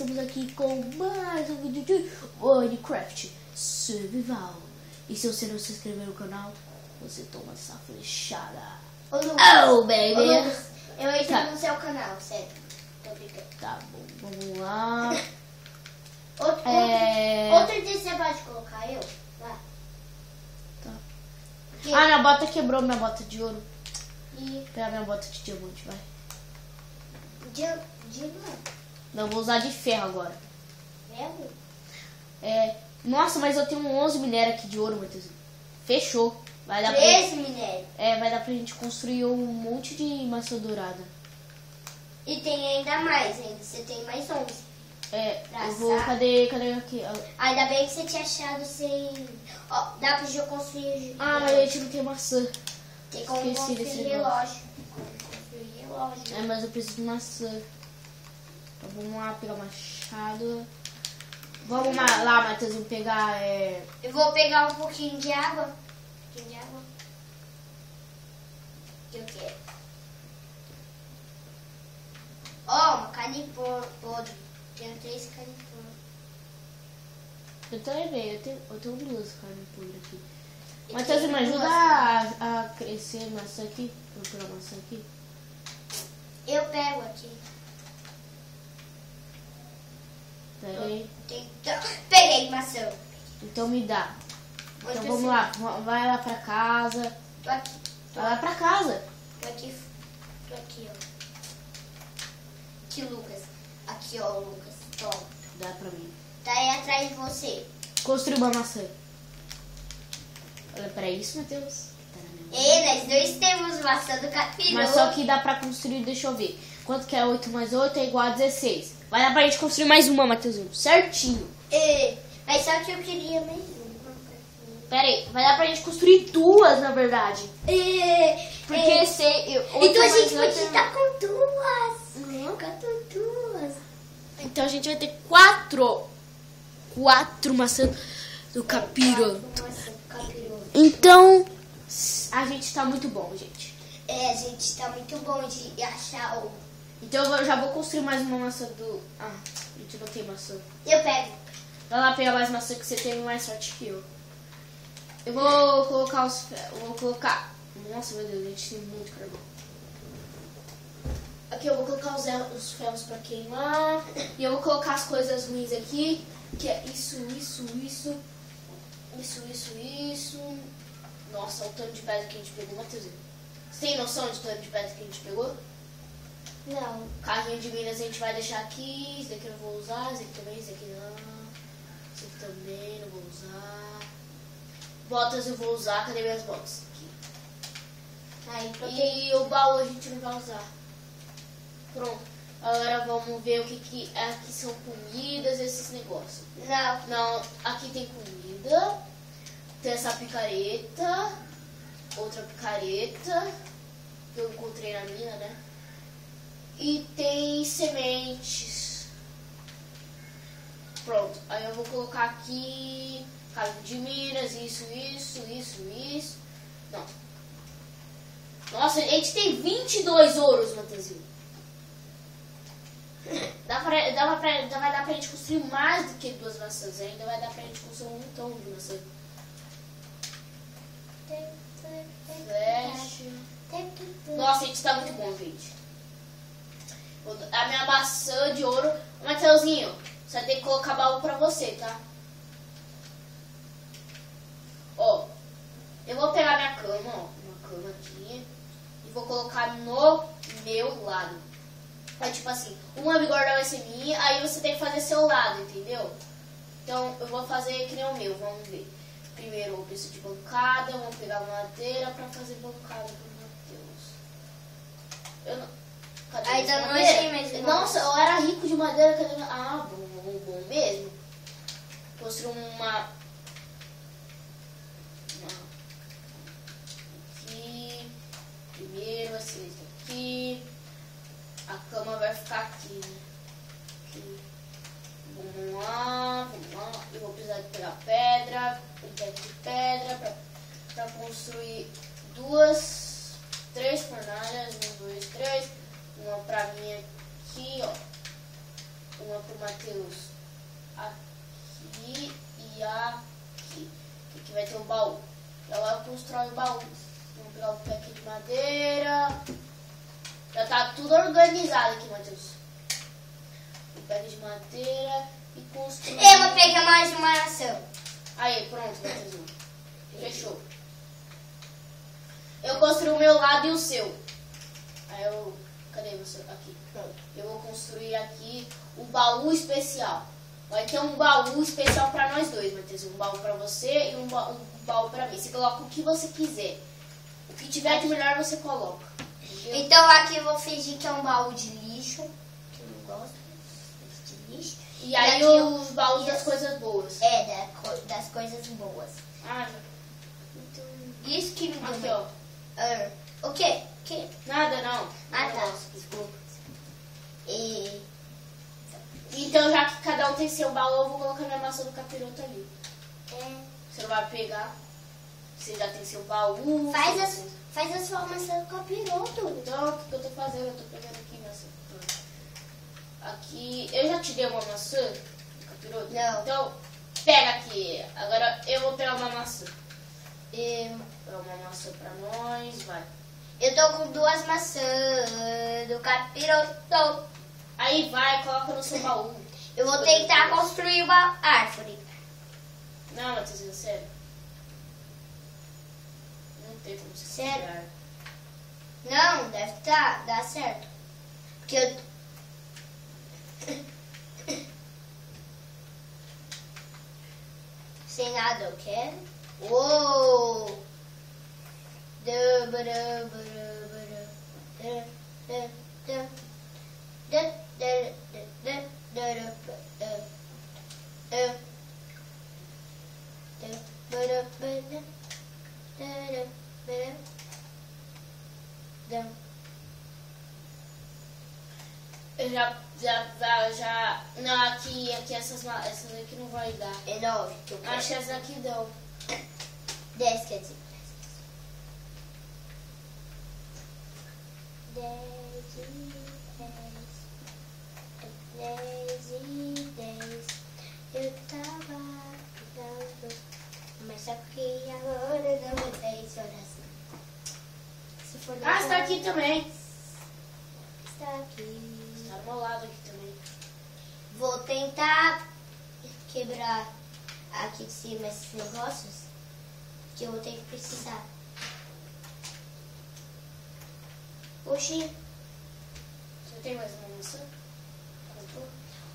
estamos aqui com mais um vídeo de Minecraft Survival. E se você não se inscrever no canal, você toma essa flechada. Ô, Lucas, oh, baby! Ô, Lucas, eu entro Tá. no seu canal, sério. Tô brincando. Tá bom, vamos lá. Outro dia você pode colocar eu? Vai. Tá. Que- Ah, minha bota quebrou, minha bota de ouro. E Vou pegar minha bota de diamante, vai. diamante. Não, vou usar de ferro agora. Mesmo? Nossa, mas eu tenho 11 minério aqui de ouro, Matheus. Fechou. Vai dar 13 minério. vai dar pra gente construir um monte de maçã dourada. E tem ainda mais, ainda. Você tem mais 11. Eu vou... Cadê aqui? Ainda bem que você tinha achado sem... Ó, dá pra eu construir... Ah, mas a gente não tem maçã. Tem como esqueci desse construir relógio. Construir relógio. Mas eu preciso de maçã. Então vamos lá pegar machado. Vamos lá, Matheus, vamos pegar... Eu vou pegar um pouquinho de água. Um pouquinho de água. Que eu quero. Ó, uma carne podre. Tenho 3 carnes podres. Eu também, eu tenho 2 carnes podres aqui. E Matheus, tem me ajuda duas. a crescer maçã aqui. Procurar maçã aqui. Eu pego aqui. Pera aí. Peguei maçã. Então me dá. Onde Então você- vamos lá, vai lá pra casa. Tô aqui. Vai lá pra casa. Tô aqui. Tô aqui, ó. Aqui, Lucas. Aqui, ó, Lucas. Toma. Dá pra mim. Tá aí atrás de você. Construir uma maçã. Olha pra isso, Matheus. Tá na minha mão. E nós dois temos maçã do capiroto. Mas só que dá pra construir, deixa eu ver. Quanto que é 8 mais 8 é igual a 16. Vai dar pra gente construir mais uma, Matheusinho. Certinho. Mas só que eu queria mais uma. Pera aí, vai dar pra gente construir 2, na verdade. Porque se... Então a gente pode estar com 2. Uhum. Com 2. Então a gente vai ter 4 maçãs do capiroto. Maçã do capiroto. Então, a gente tá muito bom, gente. A gente tá muito bom de achar o... Então eu já vou construir mais uma maçã do... Ah, a gente não tem maçã. Eu pego. Vai lá pegar mais maçã que você teve mais sorte que eu. Eu vou colocar Nossa, meu Deus, a gente tem muito carvão. Aqui eu vou colocar os ferros pra queimar. E eu vou colocar as coisas ruins aqui. Que é isso. Nossa, olha o tanto de pedra que a gente pegou, Matheusinho. Você tem noção de tanto de pedra que a gente pegou? Não. Carrinho de minas a gente vai deixar aqui. Esse daqui eu não vou usar. Esse aqui também, esse aqui não. Esse aqui também não vou usar. Botas eu vou usar. Cadê minhas botas? Aqui. Aí, E o baú a gente não vai usar. Pronto. Agora vamos ver o que aqui são comidas, esses negócios. Não, aqui tem comida. Tem essa picareta. Outra picareta. Que eu encontrei na mina, né? E tem sementes. Pronto. Aí eu vou colocar aqui carne de minas, isso. Não. Nossa, a gente tem 22 ouros, Matheusinho. Vai dar pra gente construir mais do que 2 maçãs. Ainda vai dar pra gente construir um montão de maçã. Flecha. Nossa, a gente tá muito bom, gente. A minha maçã de ouro. Matheusinho, você vai ter que colocar baú pra você, tá? Ó, eu vou pegar minha cama, ó. Uma cama aqui. E vou colocar no meu lado. É tipo assim, uma bigorna vai ser minha, aí você tem que fazer seu lado, entendeu? Então eu vou fazer que nem o meu, vamos ver. Primeiro eu preciso de bancada, vamos pegar madeira pra fazer bancada pro Matheus. Eu não... Cadê Ainda essa não madeira? achei mais uma. Nossa, eu era rico de madeira, cadê? Ah, bom mesmo. Construir uma... Aqui. Primeiro vai ser isso aqui. A cama vai ficar aqui, né? Aqui. Vamos lá. Eu vou precisar de pegar pedra. Um pé de pedra pra construir 3 fornalhas. 1, 2, 3. Uma pra mim aqui, ó. uma pro Matheus aqui e aqui. Aqui vai ter um baú. Ela constrói o baú. Vamos pegar um pack de madeira. Já tá tudo organizado aqui, Matheus. Um pack de madeira e construir. Eu vou pegar mais uma maçã. Aí, pronto, Matheus. Fechou. Eu construí o meu lado e o seu. Aí eu... Cadê você? Aqui. Pronto. Eu vou construir aqui o baú especial. Vai ter um baú especial pra nós dois, Matheus. Um baú pra você e um baú pra mim. Você coloca o que você quiser. O que tiver de melhor você coloca. Entendeu? Então aqui eu vou fingir que é um baú de lixo. Que eu não gosto de lixo. E aí aqui os baús das coisas boas. É, das coisas boas. Ah, então... Isso que me Aqui, deu. ó. O quê? Que? Nada, não. Ah, tá. Nossa, Desculpa. E... Então, já que cada um tem seu baú, eu vou colocar minha maçã do capiroto ali. É. Você não vai pegar. Você já tem seu baú. Faz a sua maçã do capiroto. Então, o que eu tô fazendo? Eu tô pegando aqui maçã. Aqui, eu já te dei uma maçã do capiroto? Não. Então, pega aqui. Agora eu vou pegar uma maçã. Eu Pegar uma maçã pra nós, vai. tô com 2 maçãs do capiroto. Aí vai, coloca no seu baú. Eu vou tentar construir uma árvore. Não, Matheus, é sério. Não tem como você Sério? tirar. Não, deve dar certo. Porque eu... Sem nada eu quero. Uou! Eu já... Não, aqui essas aqui não vai dar. É 9 que eu quero. Acho que essas aqui dão. 10, quer dizer. 10 e 10. Eu tava dando, mas só que agora não é 10 horas. Se for Ah, você tá aqui também. Está aqui. Você tá do meu lado aqui também. Vou tentar quebrar aqui de cima esses negócios que eu vou ter que precisar. Oxi. Você tem mais uma maçã? Contou?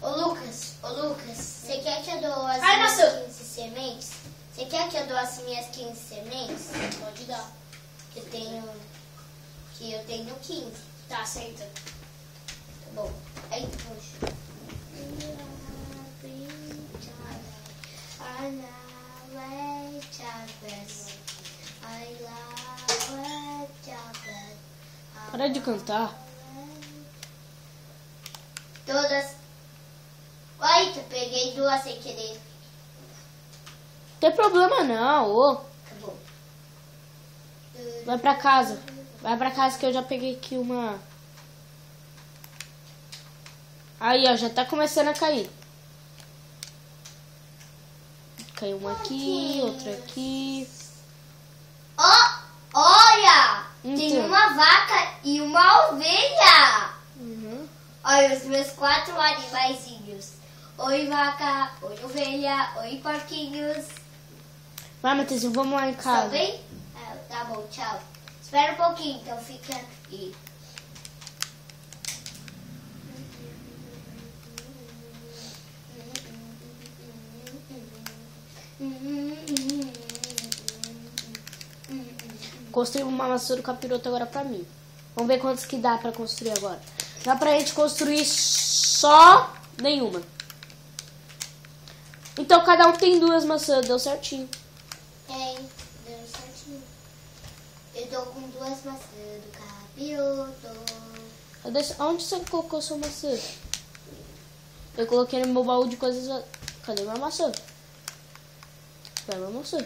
Ô Lucas, você quer que eu dou as Ai, minhas maçã. 15 sementes? Você quer que eu dou as minhas 15 sementes? Pode dar. Que eu tenho 15. Tá, aceita. Tá bom. Aí, poxa. Para de cantar. Todas. Ai, eu peguei 2 sem querer. Não tem problema não, ô. Tá bom. Vai pra casa. Vai pra casa que eu já peguei aqui uma... Aí, ó, já tá começando a cair. Caiu uma aqui, outra aqui. Ó, olha! Tem Então. uma vaca e uma ovelha. Uhum. Olha os meus 4 animaizinhos. Oi, vaca. Oi, ovelha. Oi, porquinhos. Vai, Matheus, vamos lá em Tá casa. bem? Ah, tá bom, tchau. Espera um pouquinho, então fica aqui. Construí uma maçã do capiroto agora pra mim. Vamos ver quantos que dá pra construir agora. Dá pra gente construir só nenhuma. Então cada um tem 2 maçãs, deu certinho. Deu certinho. Eu tô com 2 maçãs do capiroto. Onde você colocou sua maçã? Eu coloquei no meu baú de coisas... Cadê minha maçã? Cadê minha maçã?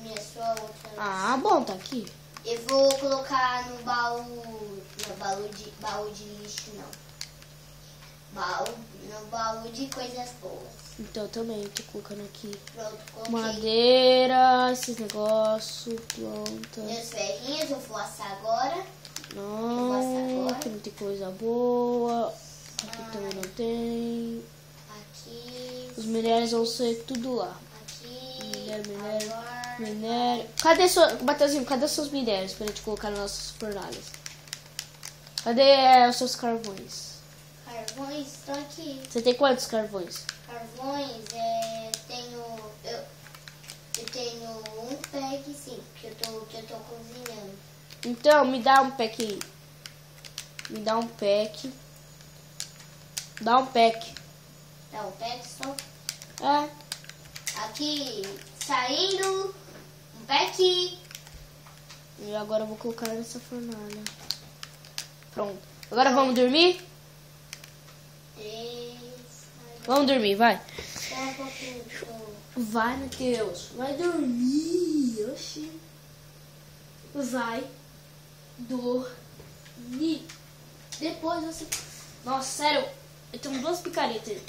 Minha sua outra. Ah, bom, tá aqui. Eu vou colocar no baú. No baú de lixo, não. No baú Só de coisas boas. Então também tô colocando aqui Pronto, coloquei. madeira, esses negócios, planta. Meus ferrinhos, eu vou assar agora. Não, aqui não tem coisa boa. Aqui também não tem. Aqui. Os minérios vão ser tudo lá. Aqui. Minério. Agora. Cadê Mateuzinho, cadê seus minérios pra gente colocar nas nossas fornalhas? Cadê os seus carvões? Carvões estão aqui. Você tem quantos carvões? Carvões, eu tenho um pack, sim, que eu tô cozinhando. Então, me dá um pack aí. Me dá um pack. Dá um pack. Tá, um pack só. É. Aqui, saindo, um pack. E agora eu vou colocar nessa fornalha. Pronto. Agora vamos dormir? 3. Vamos dormir, vai. Só um pouquinho. Vai, Matheus. Vai dormir. Oxi. Vai dormir. Depois você... Nossa, sério. Eu tenho 2 picaretas.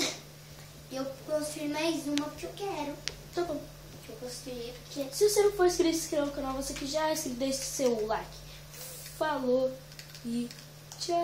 Eu construí mais uma porque eu quero. Tá bom. Eu construí porque... Se você não for inscrito, se inscreva no canal. Você que já é inscrito, deixe seu like. Falou e tchau.